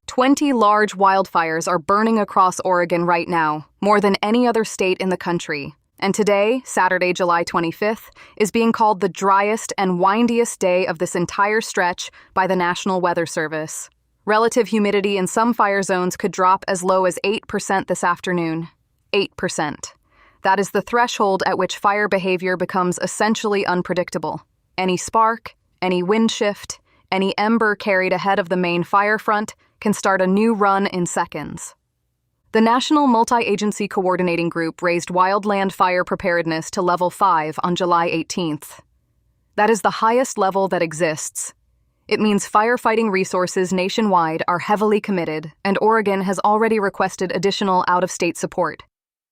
"20 large wildfires are burning across Oregon right now, more than any other state in the country. And today, Saturday, July 25th, is being called the driest and windiest day of this entire stretch by the National Weather Service. Relative humidity in some fire zones could drop as low as 8% this afternoon. 8%. That is the threshold at which fire behavior becomes essentially unpredictable. Any spark, any wind shift, any ember carried ahead of the main fire front can start a new run in seconds." The National Multi-Agency Coordinating Group raised wildland fire preparedness to Level 5 on July 18th. That is the highest level that exists. It means firefighting resources nationwide are heavily committed, and Oregon has already requested additional out-of-state support.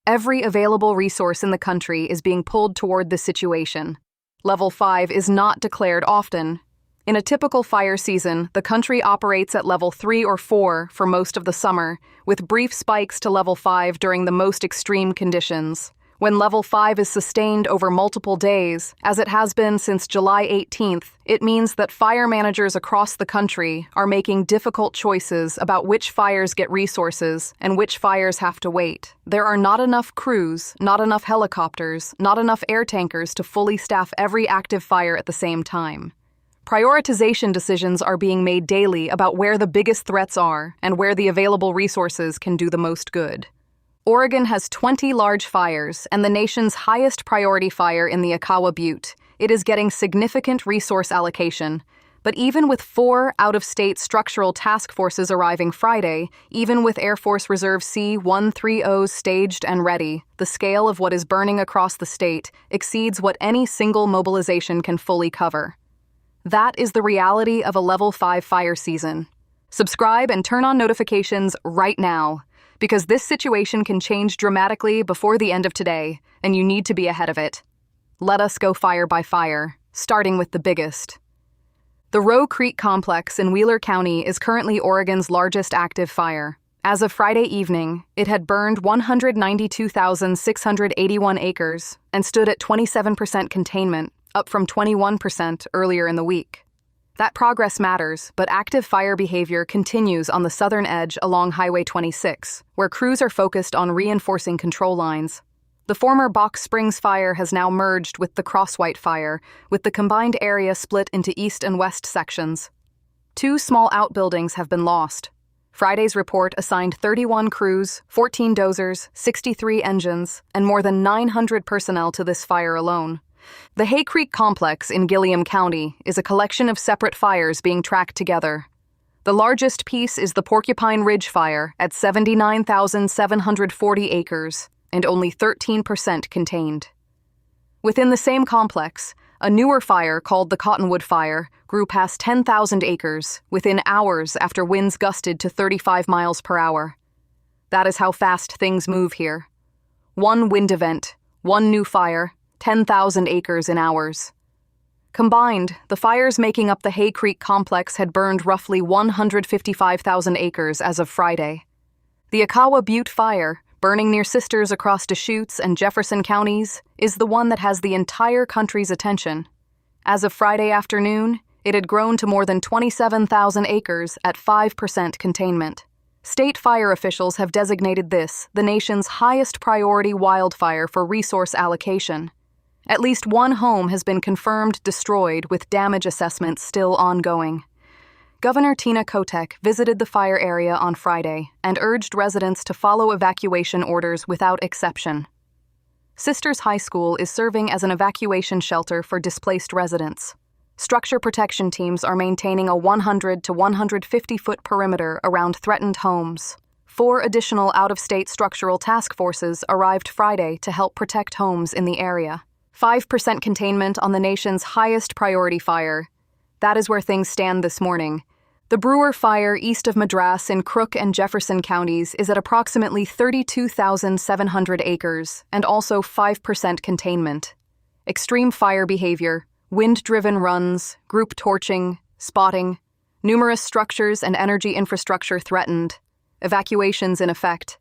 Every available resource in the country is being pulled toward this situation. Level 5 is not declared often. In a typical fire season, the country operates at Level 3 or 4 for most of the summer, with brief spikes to Level 5 during the most extreme conditions. When Level 5 is sustained over multiple days, as it has been since July 18th, it means that fire managers across the country are making difficult choices about which fires get resources and which fires have to wait. There are not enough crews, not enough helicopters, not enough air tankers to fully staff every active fire at the same time. Prioritization decisions are being made daily about where the biggest threats are and where the available resources can do the most good. Oregon has 20 large fires and the nation's highest priority fire in the Akawa Butte. It is getting significant resource allocation. But even with 4 out-of-state structural task forces arriving Friday, even with Air Force Reserve C-130s staged and ready, the scale of what is burning across the state exceeds what any single mobilization can fully cover. That is the reality of a Level 5 fire season. Subscribe and turn on notifications right now, because this situation can change dramatically before the end of today, and you need to be ahead of it. Let us go fire by fire, starting with the biggest. The Rowe Creek Complex in Wheeler County is currently Oregon's largest active fire. As of Friday evening, it had burned 192,681 acres and stood at 27% containment, up from 21% earlier in the week. That progress matters, but active fire behavior continues on the southern edge along Highway 26, where crews are focused on reinforcing control lines. The former Box Springs fire has now merged with the Crosswhite fire, with the combined area split into east and west sections. 2 small outbuildings have been lost. Friday's report assigned 31 crews, 14 dozers, 63 engines, and more than 900 personnel to this fire alone. The Hay Creek Complex in Gilliam County is a collection of separate fires being tracked together. The largest piece is the Porcupine Ridge Fire at 79,740 acres and only 13% contained. Within the same complex, a newer fire called the Cottonwood Fire grew past 10,000 acres within hours after winds gusted to 35 miles per hour. That is how fast things move here. One wind event, one new fire, 10,000 acres in hours. Combined, the fires making up the Hay Creek Complex had burned roughly 155,000 acres as of Friday. The Akawa Butte Fire, burning near Sisters across Deschutes and Jefferson counties, is the one that has the entire country's attention. As of Friday afternoon, it had grown to more than 27,000 acres at 5% containment. State fire officials have designated this the nation's highest priority wildfire for resource allocation. At least one home has been confirmed destroyed, with damage assessments still ongoing. Governor Tina Kotek visited the fire area on Friday and urged residents to follow evacuation orders without exception. Sisters High School is serving as an evacuation shelter for displaced residents. Structure protection teams are maintaining a 100 to 150-foot perimeter around threatened homes. 4 additional out-of-state structural task forces arrived Friday to help protect homes in the area. 5% containment on the nation's highest priority fire. That is where things stand this morning. The Brewer Fire east of Madras in Crook and Jefferson counties is at approximately 32,700 acres and also 5% containment. Extreme fire behavior, wind-driven runs, group torching, spotting, numerous structures and energy infrastructure threatened, evacuations in effect.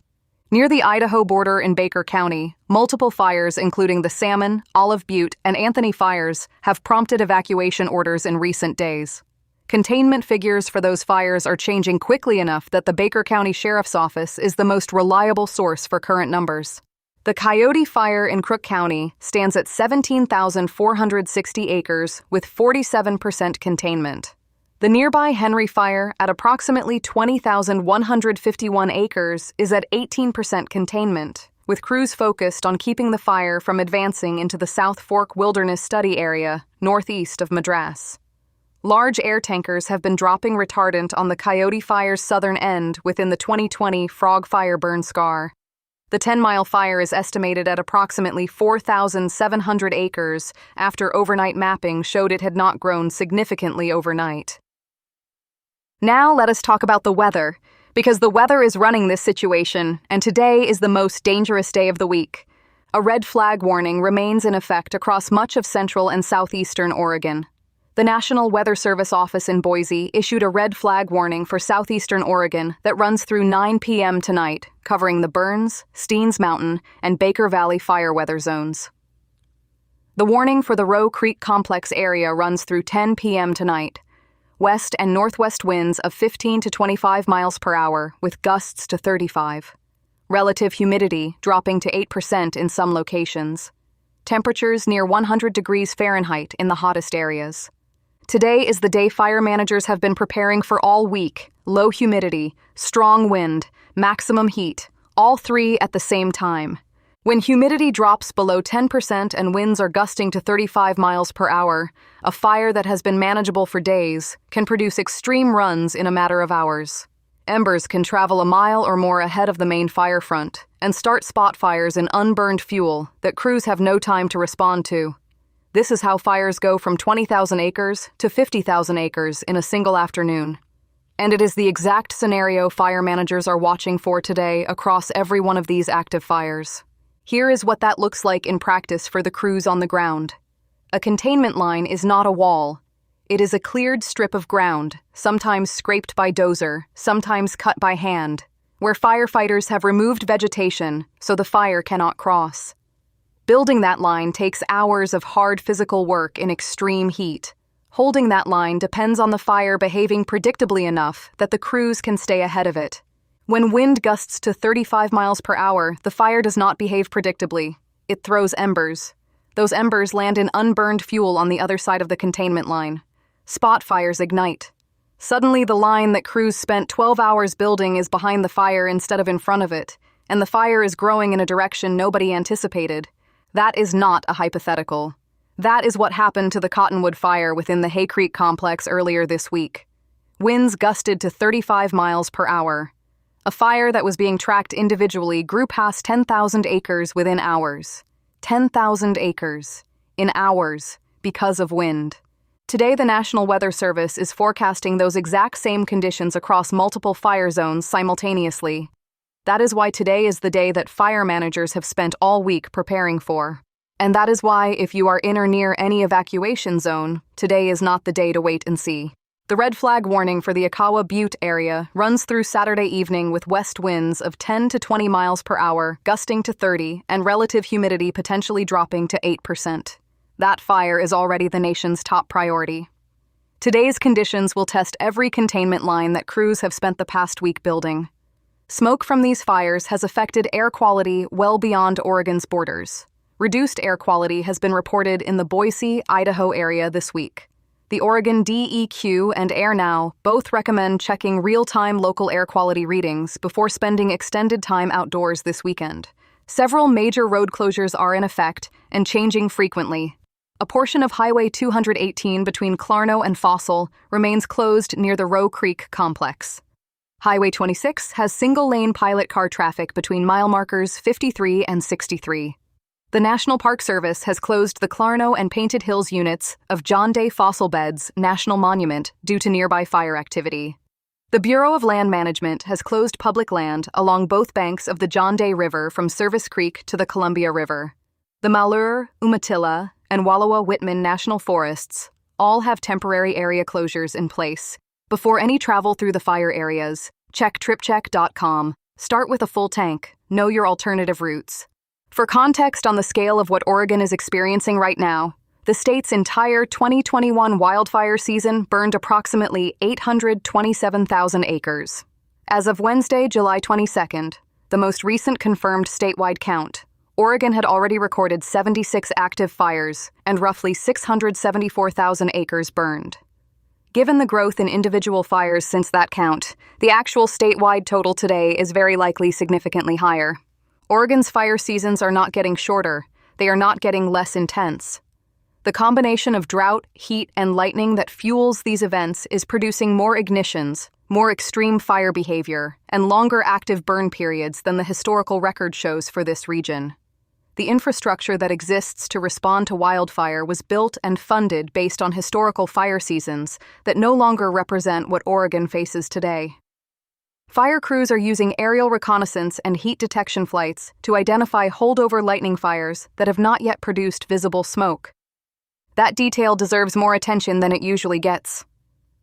Near the Idaho border in Baker County, multiple fires including the Salmon, Olive Butte, and Anthony fires have prompted evacuation orders in recent days. Containment figures for those fires are changing quickly enough that the Baker County Sheriff's Office is the most reliable source for current numbers. The Coyote Fire in Crook County stands at 17,460 acres with 47% containment. The nearby Henry Fire, at approximately 20,151 acres, is at 18% containment, with crews focused on keeping the fire from advancing into the South Fork Wilderness Study Area, northeast of Madras. Large air tankers have been dropping retardant on the Coyote Fire's southern end within the 2020 Frog Fire burn scar. The 10-mile fire is estimated at approximately 4,700 acres after overnight mapping showed it had not grown significantly overnight. Now let us talk about the weather, because the weather is running this situation, and today is the most dangerous day of the week. A red flag warning remains in effect across much of central and southeastern Oregon. The National Weather Service office in Boise issued a red flag warning for southeastern Oregon that runs through 9 p.m. tonight, covering the Burns, Steens Mountain, and Baker Valley fire weather zones. The warning for the Rowe Creek Complex area runs through 10 p.m. tonight. West and northwest winds of 15 to 25 miles per hour, with gusts to 35. Relative humidity dropping to 8% in some locations. Temperatures near 100 degrees Fahrenheit in the hottest areas. Today is the day fire managers have been preparing for all week. Low humidity, strong wind, maximum heat, all three at the same time. When humidity drops below 10% and winds are gusting to 35 miles per hour, a fire that has been manageable for days can produce extreme runs in a matter of hours. Embers can travel a mile or more ahead of the main fire front and start spot fires in unburned fuel that crews have no time to respond to. This is how fires go from 20,000 acres to 50,000 acres in a single afternoon. And it is the exact scenario fire managers are watching for today across every one of these active fires. Here is what that looks like in practice for the crews on the ground. A containment line is not a wall. It is a cleared strip of ground, sometimes scraped by dozer, sometimes cut by hand, where firefighters have removed vegetation so the fire cannot cross. Building that line takes hours of hard physical work in extreme heat. Holding that line depends on the fire behaving predictably enough that the crews can stay ahead of it. When wind gusts to 35 miles per hour, the fire does not behave predictably. It throws embers. Those embers land in unburned fuel on the other side of the containment line. Spot fires ignite. Suddenly, the line that crews spent 12 hours building is behind the fire instead of in front of it, and the fire is growing in a direction nobody anticipated. That is not a hypothetical. That is what happened to the Cottonwood Fire within the Hay Creek Complex earlier this week. Winds gusted to 35 miles per hour. A fire that was being tracked individually grew past 10,000 acres within hours. 10,000 acres. In hours, because of wind. Today, the National Weather Service is forecasting those exact same conditions across multiple fire zones simultaneously. That is why today is the day that fire managers have spent all week preparing for. And that is why, if you are in or near any evacuation zone, today is not the day to wait and see. The red flag warning for the Akawa Butte area runs through Saturday evening with west winds of 10 to 20 miles per hour, gusting to 30, and relative humidity potentially dropping to 8%. That fire is already the nation's top priority. Today's conditions will test every containment line that crews have spent the past week building. Smoke from these fires has affected air quality well beyond Oregon's borders. Reduced air quality has been reported in the Boise, Idaho area this week. The Oregon DEQ and AirNow both recommend checking real-time local air quality readings before spending extended time outdoors this weekend. Several major road closures are in effect and changing frequently. A portion of Highway 218 between Clarno and Fossil remains closed near the Rowe Creek Complex. Highway 26 has single-lane pilot car traffic between mile markers 53 and 63. The National Park Service has closed the Clarno and Painted Hills units of John Day Fossil Beds National Monument due to nearby fire activity. The Bureau of Land Management has closed public land along both banks of the John Day River from Service Creek to the Columbia River. The Malheur, Umatilla, and Wallowa-Whitman National Forests all have temporary area closures in place. Before any travel through the fire areas, check tripcheck.com. Start with a full tank. know your alternative routes. For context on the scale of what Oregon is experiencing right now, the state's entire 2021 wildfire season burned approximately 827,000 acres. As of Wednesday, July 22nd, the most recent confirmed statewide count, Oregon had already recorded 76 active fires and roughly 674,000 acres burned. Given the growth in individual fires since that count, the actual statewide total today is very likely significantly higher. Oregon's fire seasons are not getting shorter, they are not getting less intense. The combination of drought, heat, and lightning that fuels these events is producing more ignitions, more extreme fire behavior, and longer active burn periods than the historical record shows for this region. The infrastructure that exists to respond to wildfire was built and funded based on historical fire seasons that no longer represent what Oregon faces today. Fire crews are using aerial reconnaissance and heat detection flights to identify holdover lightning fires that have not yet produced visible smoke. That detail deserves more attention than it usually gets.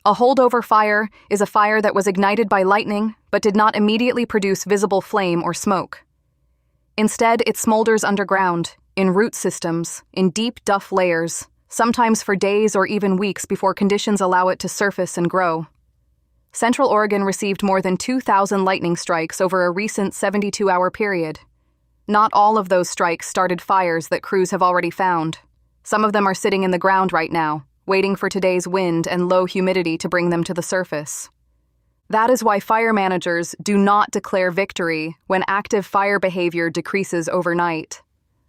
A holdover fire is a fire that was ignited by lightning but did not immediately produce visible flame or smoke. Instead, it smolders underground, in root systems, in deep duff layers, sometimes for days or even weeks before conditions allow it to surface and grow. Central Oregon received more than 2,000 lightning strikes over a recent 72-hour period. Not all of those strikes started fires that crews have already found. Some of them are sitting in the ground right now, waiting for today's wind and low humidity to bring them to the surface. That is why fire managers do not declare victory when active fire behavior decreases overnight.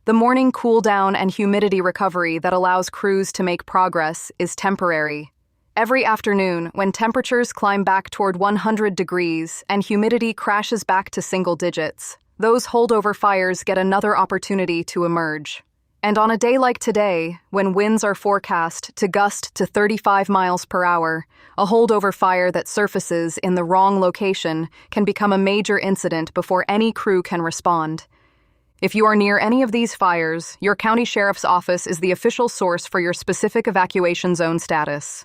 The morning cool down and humidity recovery that allows crews to make progress is temporary. Every afternoon, when temperatures climb back toward 100 degrees and humidity crashes back to single digits, those holdover fires get another opportunity to emerge. And on a day like today, when winds are forecast to gust to 35 miles per hour, a holdover fire that surfaces in the wrong location can become a major incident before any crew can respond. If you are near any of these fires, your county sheriff's office is the official source for your specific evacuation zone status.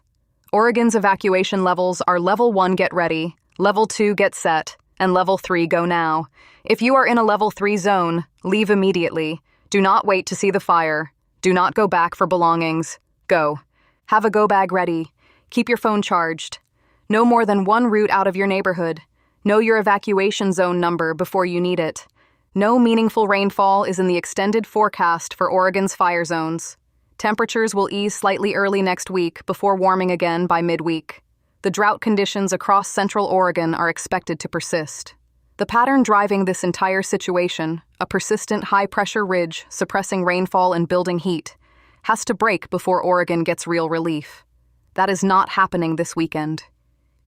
Oregon's evacuation levels are Level 1 get ready, Level 2 get set, and Level 3 go now. If you are in a Level 3 zone, leave immediately. Do not wait to see the fire. Do not go back for belongings. Go. Have a go bag ready. Keep your phone charged. No more than one route out of your neighborhood. Know your evacuation zone number before you need it. No meaningful rainfall is in the extended forecast for Oregon's fire zones. Temperatures will ease slightly early next week before warming again by midweek. The drought conditions across central Oregon are expected to persist. The pattern driving this entire situation, a persistent high-pressure ridge suppressing rainfall and building heat, has to break before Oregon gets real relief. That is not happening this weekend.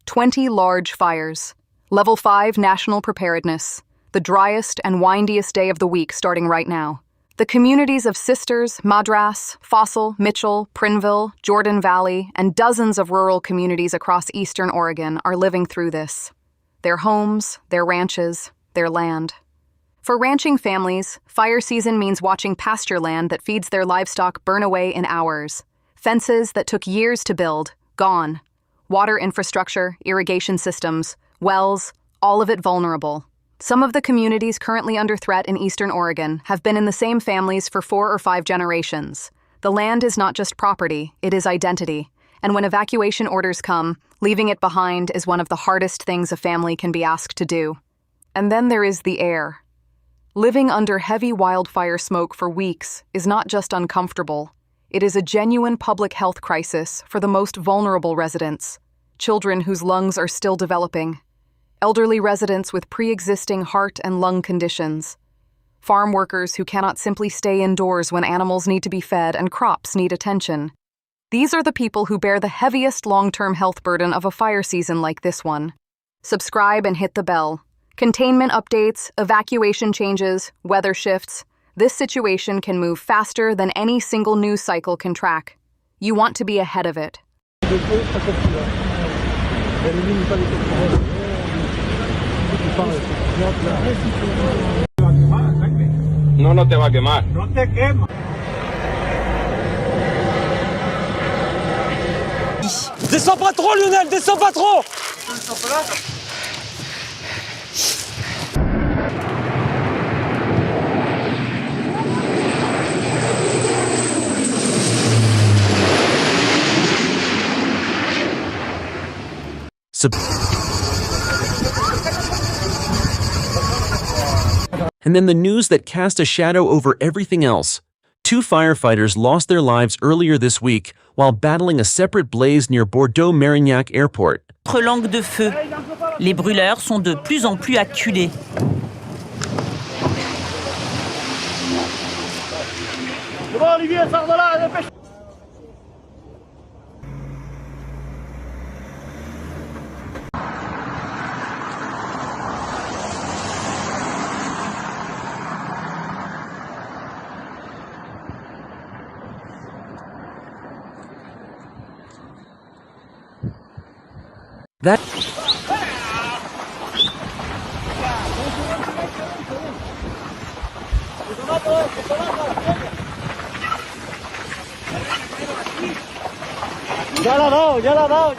20 large fires. Level 5 national preparedness. The driest and windiest day of the week starting right now. The communities of Sisters, Madras, Fossil, Mitchell, Prineville, Jordan Valley, and dozens of rural communities across eastern Oregon are living through this. Their homes, their ranches, their land. For ranching families, fire season means watching pasture land that feeds their livestock burn away in hours. Fences that took years to build, gone. Water infrastructure, irrigation systems, wells, all of it vulnerable. Some of the communities currently under threat in eastern Oregon have been in the same families for 4 or 5 generations. The land is not just property, it is identity. And when evacuation orders come, leaving it behind is one of the hardest things a family can be asked to do. And then there is the air. Living under heavy wildfire smoke for weeks is not just uncomfortable. It is a genuine public health crisis for the most vulnerable residents, children whose lungs are still developing, elderly residents with pre-existing heart and lung conditions, farm workers who cannot simply stay indoors when animals need to be fed and crops need attention. These are the people who bear the heaviest long-term health burden of a fire season like this one. Subscribe and hit the bell. Containment updates, evacuation changes, weather shifts. This situation can move faster than any single news cycle can track. You want to be ahead of it. No te va a quemar. No te quema. Descends pas trop, Lionel, descends pas trop. And then the news that cast a shadow over everything else. 2 firefighters lost their lives earlier this week while battling a separate blaze near Bordeaux-Mérignac Airport. Langue de feu. Les brûleurs sont de plus en plus acculés. That Ya la ha dado.